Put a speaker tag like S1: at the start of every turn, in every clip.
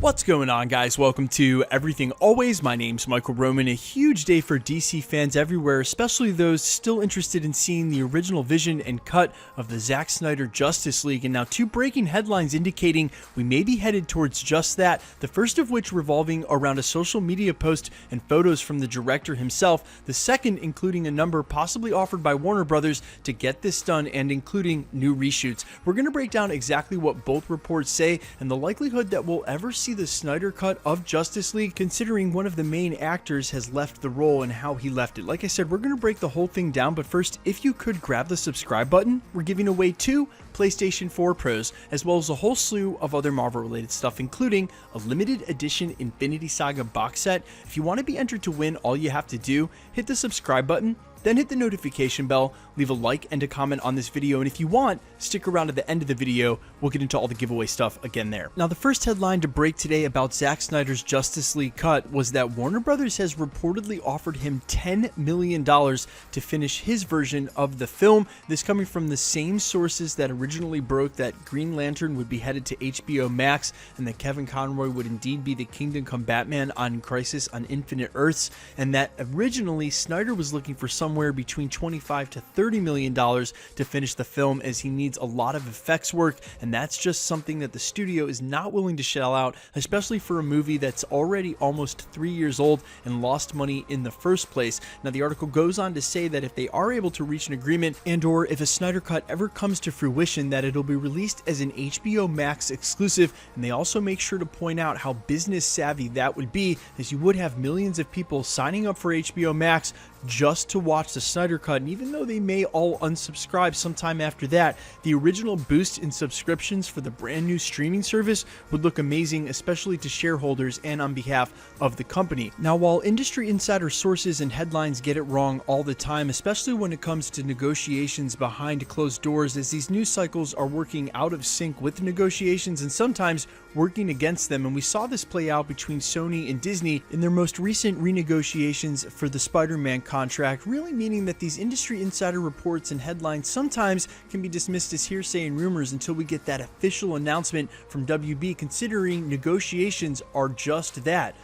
S1: What's going on, guys? Welcome to Everything Always. My name's Michael Roman. A huge day for DC fans everywhere, especially those still interested in seeing the original vision and cut of the Zack Snyder Justice League. And now two breaking headlines indicating we may be headed towards just that. The first of which revolving around a social media post and photos from the director himself. The second including a number possibly offered by Warner Brothers to get this done and including new reshoots. We're going to break down exactly what both reports say and the likelihood that we'll ever see the Snyder Cut of Justice League, considering one of the main actors has left the role and how he left it. Like I said, we're going to break the whole thing down, but first, if you could grab the subscribe button, we're giving away 2 PlayStation 4 Pros, as well as a whole slew of other Marvel-related stuff, including a limited edition Infinity Saga box set. If you want to be entered to win, all you have to do, hit the subscribe button, then hit the notification bell, leave a like and a comment on this video, and if you want, stick around to the end of the video. We'll get into all the giveaway stuff again there. Now, the first headline to break today about Zack Snyder's Justice League cut was that Warner Brothers has reportedly offered him $10 million to finish his version of the film. This coming from the same sources that originally broke that Green Lantern would be headed to HBO Max and that Kevin Conroy would indeed be the Kingdom Come Batman on Crisis on Infinite Earths, and that originally Snyder was looking for somewhere between $25 to $30 million to finish the film, as he needs a lot of effects work, and that's just something that the studio is not willing to shell out, especially for a movie that's already almost 3 years old and lost money in the first place. Now, the article goes on to say that if they are able to reach an agreement and or if a Snyder Cut ever comes to fruition, that it'll be released as an HBO Max exclusive, and they also make sure to point out how business savvy that would be, as you would have millions of people signing up for HBO Max just to watch the Snyder Cut, and even though they may all unsubscribe sometime after that, the original boost in subscriptions for the brand new streaming service would look amazing, especially to shareholders and on behalf of the company. Now, while industry insider sources and headlines get it wrong all the time, especially when it comes to negotiations behind closed doors, as these news cycles are working out of sync with the negotiations and sometimes working against them, and we saw this play out between Sony and Disney in their most recent renegotiations for the Spider-Man contract, really meaning that these industry insider reports and headlines sometimes can be dismissed as hearsay and rumors until we get that official announcement from WB, considering negotiations are just that.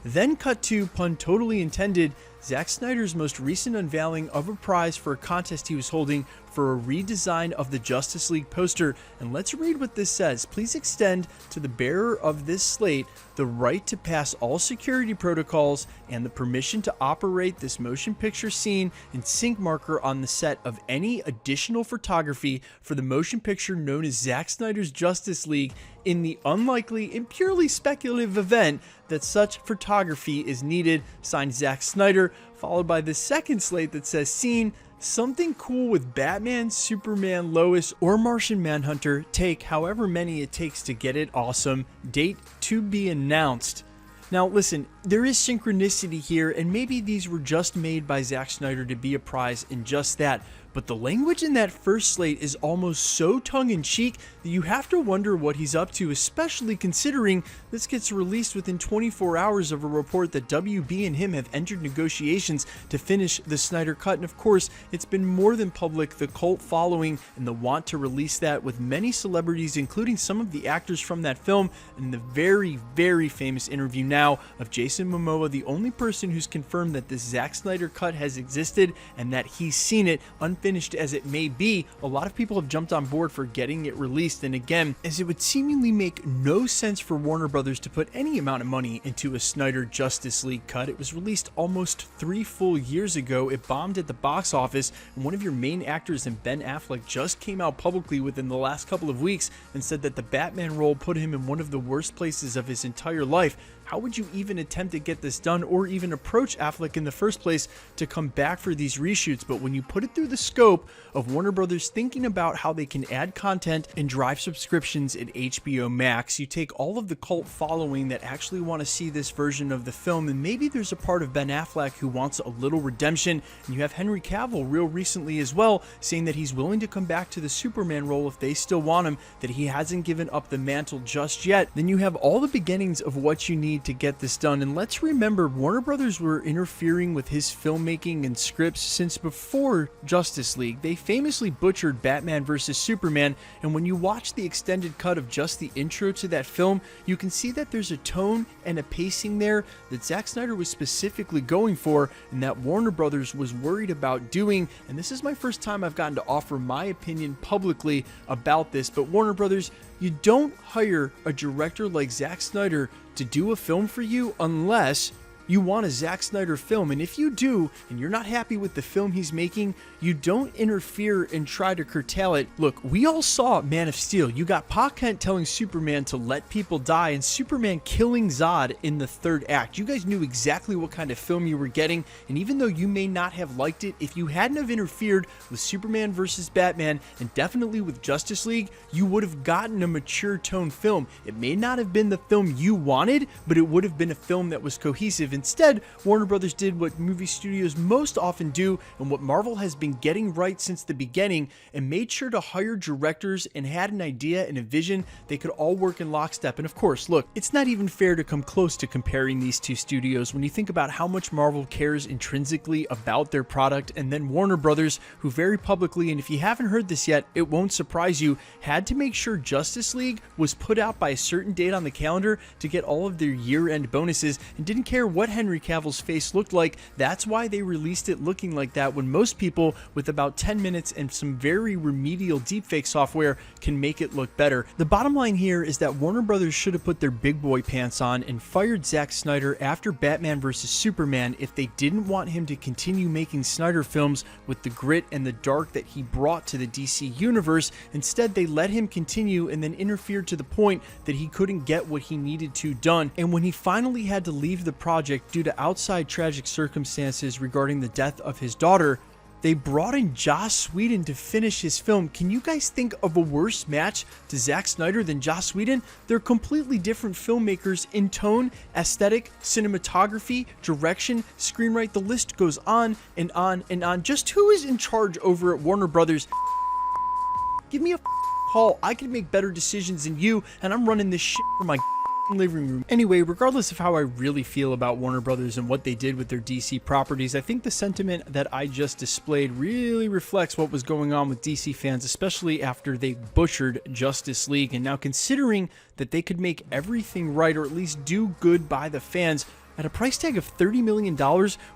S1: Then cut to, pun totally intended, Zack Snyder's most recent unveiling of a prize for a contest he was holding for a redesign of the Justice League poster. And let's read what this says. Please extend to the bearer of this slate the right to pass all security protocols and the permission to operate this motion picture scene and sync marker on the set of any additional photography for the motion picture known as Zack Snyder's Justice League, in the unlikely and purely speculative event that such photography is needed. Signed, Zack Snyder, followed by the second slate that says scene, something cool with Batman, Superman, Lois, or Martian Manhunter. Take however many it takes to get it awesome. Date to be announced. Now listen, there is synchronicity here, and maybe these were just made by Zack Snyder to be a prize in just that, but the language in that first slate is almost so tongue-in-cheek that you have to wonder what he's up to, especially considering this gets released within 24 hours of a report that WB and him have entered negotiations to finish the Snyder Cut. And of course, it's been more than public, the cult following and the want to release that, with many celebrities, including some of the actors from that film, and the very, very famous interview now of Jason Momoa, the only person who's confirmed that this Zack Snyder Cut has existed and that he's seen it, unfinished as it may be. A lot of people have jumped on board for getting it released, and again, as it would seemingly make no sense for Warner Brothers to put any amount of money into a Snyder Justice League cut. It was released almost 3 full years ago. It bombed at the box office, and one of your main actors in Ben Affleck just came out publicly within the last couple of weeks and said that the Batman role put him in one of the worst places of his entire life. How would you even attempt to get this done, or even approach Affleck in the first place to come back for these reshoots? But when you put it through the scope of Warner Brothers thinking about how they can add content and drive subscriptions at HBO Max, you take all of the cult following that actually want to see this version of the film, and maybe there's a part of Ben Affleck who wants a little redemption, and you have Henry Cavill real recently as well saying that he's willing to come back to the Superman role if they still want him, that he hasn't given up the mantle just yet. Then you have all the beginnings of what you need to get this done. And let's remember, Warner Brothers were interfering with his filmmaking and scripts since before Justice League. They famously butchered Batman vs. Superman, and when you watch the extended cut of just the intro to that film, you can see that there's a tone and a pacing there that Zack Snyder was specifically going for, and that Warner Brothers was worried about doing. And this is my first time I've gotten to offer my opinion publicly about this, but Warner Brothers, you don't hire a director like Zack Snyder to do a film for you unless you want a Zack Snyder film. And if you do, and you're not happy with the film he's making, you don't interfere and try to curtail it. Look, we all saw Man of Steel. You got Pa Kent telling Superman to let people die, and Superman killing Zod in the third act. You guys knew exactly what kind of film you were getting, and even though you may not have liked it, if you hadn't have interfered with Superman versus Batman, and definitely with Justice League, you would have gotten a mature tone film. It may not have been the film you wanted, but it would have been a film that was cohesive. Instead, Warner Brothers did what movie studios most often do, and what Marvel has been getting right since the beginning, and made sure to hire directors and had an idea and a vision they could all work in lockstep. And of course, look, it's not even fair to come close to comparing these two studios when you think about how much Marvel cares intrinsically about their product, and then Warner Brothers, who very publicly, and if you haven't heard this yet, it won't surprise you, had to make sure Justice League was put out by a certain date on the calendar to get all of their year-end bonuses, and didn't care what Henry Cavill's face looked like. That's why they released it looking like that, when most people with about 10 minutes and some very remedial deepfake software can make it look better. The bottom line here is that Warner Brothers should have put their big boy pants on and fired Zack Snyder after Batman vs. Superman if they didn't want him to continue making Snyder films with the grit and the dark that he brought to the DC universe. Instead, they let him continue and then interfered to the point that he couldn't get what he needed to done. And when he finally had to leave the project due to outside tragic circumstances regarding the death of his daughter, they brought in Joss Whedon to finish his film. Can you guys think of a worse match to Zack Snyder than Joss Whedon? They're completely different filmmakers in tone, aesthetic, cinematography, direction, screenwrite. The list goes on and on and on. Just who is in charge over at Warner Brothers? Give me a call. I can make better decisions than you, and I'm running this shit from my living room. Anyway, regardless of how I really feel about Warner Brothers and what they did with their DC properties, I think the sentiment that I just displayed really reflects what was going on with DC fans, especially after they butchered Justice League. And now, considering that they could make everything right, or at least do good by the fans, at a price tag of $30 million,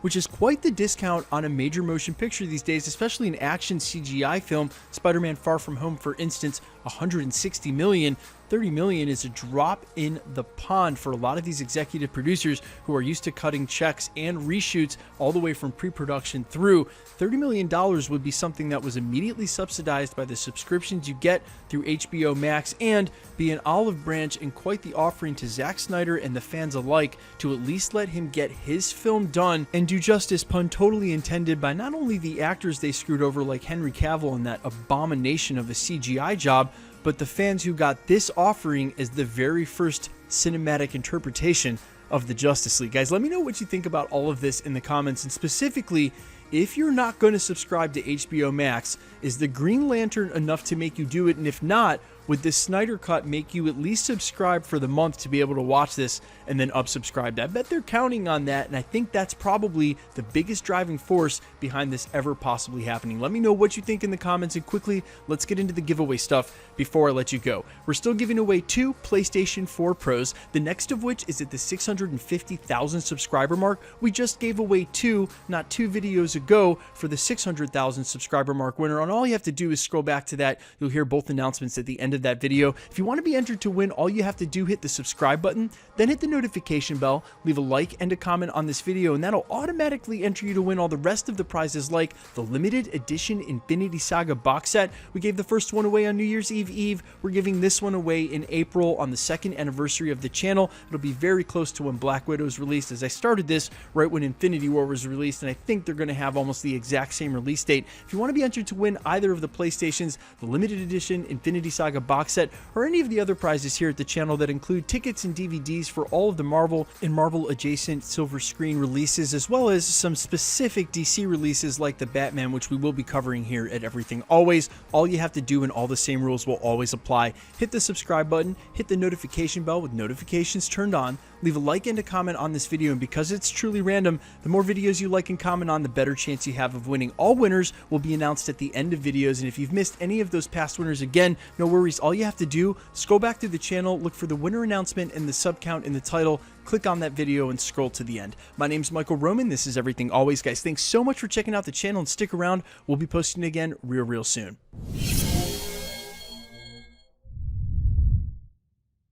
S1: which is quite the discount on a major motion picture these days, especially an action CGI film, Spider-Man Far From Home, for instance, $160 million. $30 million is a drop in the pond for a lot of these executive producers who are used to cutting checks and reshoots all the way from pre-production through. $30 million would be something that was immediately subsidized by the subscriptions you get through HBO Max, and be an olive branch and quite the offering to Zack Snyder and the fans alike to at least let him get his film done and do justice, pun totally intended, by not only the actors they screwed over like Henry Cavill and that abomination of a CGI job, but the fans who got this offering as the very first cinematic interpretation of the Justice League. Guys, let me know what you think about all of this in the comments, and specifically, if you're not going to subscribe to HBO Max, is the Green Lantern enough to make you do it? And if not, would the Snyder Cut make you at least subscribe for the month to be able to watch this and then unsubscribe? I bet they're counting on that, and I think that's probably the biggest driving force behind this ever possibly happening. Let me know what you think in the comments, and quickly, let's get into the giveaway stuff before I let you go. We're still giving away 2 PlayStation 4 Pros, the next of which is at the 650,000 subscriber mark. We just gave away 2, not 2 videos ago, for the 600,000 subscriber mark winner, and all you have to do is scroll back to that. You'll hear both announcements at the end of that video. If you want to be entered to win, all you have to do, hit the subscribe button, then hit the notification bell, leave a like and a comment on this video, and that'll automatically enter you to win all the rest of the prizes, like the limited edition Infinity Saga box set. We gave the first one away on New Year's Eve. We're giving this one away in April on the 2nd anniversary of the channel. It'll be very close to when Black Widow is released, as I started this right when Infinity War was released, and I think they're going to have almost the exact same release date. If you want to be entered to win either of the PlayStations, the limited edition Infinity Saga box set, or any of the other prizes here at the channel that include tickets and DVDs for all of the Marvel and Marvel adjacent silver screen releases, as well as some specific DC releases like the Batman, which we will be covering here at Everything Always. All you have to do, and all the same rules will always apply: hit the subscribe button, hit the notification bell with notifications turned on, leave a like and a comment on this video, and because it's truly random, the more videos you like and comment on, the better chance you have of winning. All winners will be announced at the end of videos, and if you've missed any of those past winners, again, no worries. All you have to do is go back to the channel, look for the winner announcement and the sub count in the title, click on that video, and scroll to the end. My name's Michael Roman. This is Everything Always, guys. Thanks so much for checking out the channel, and stick around. We'll be posting again real soon.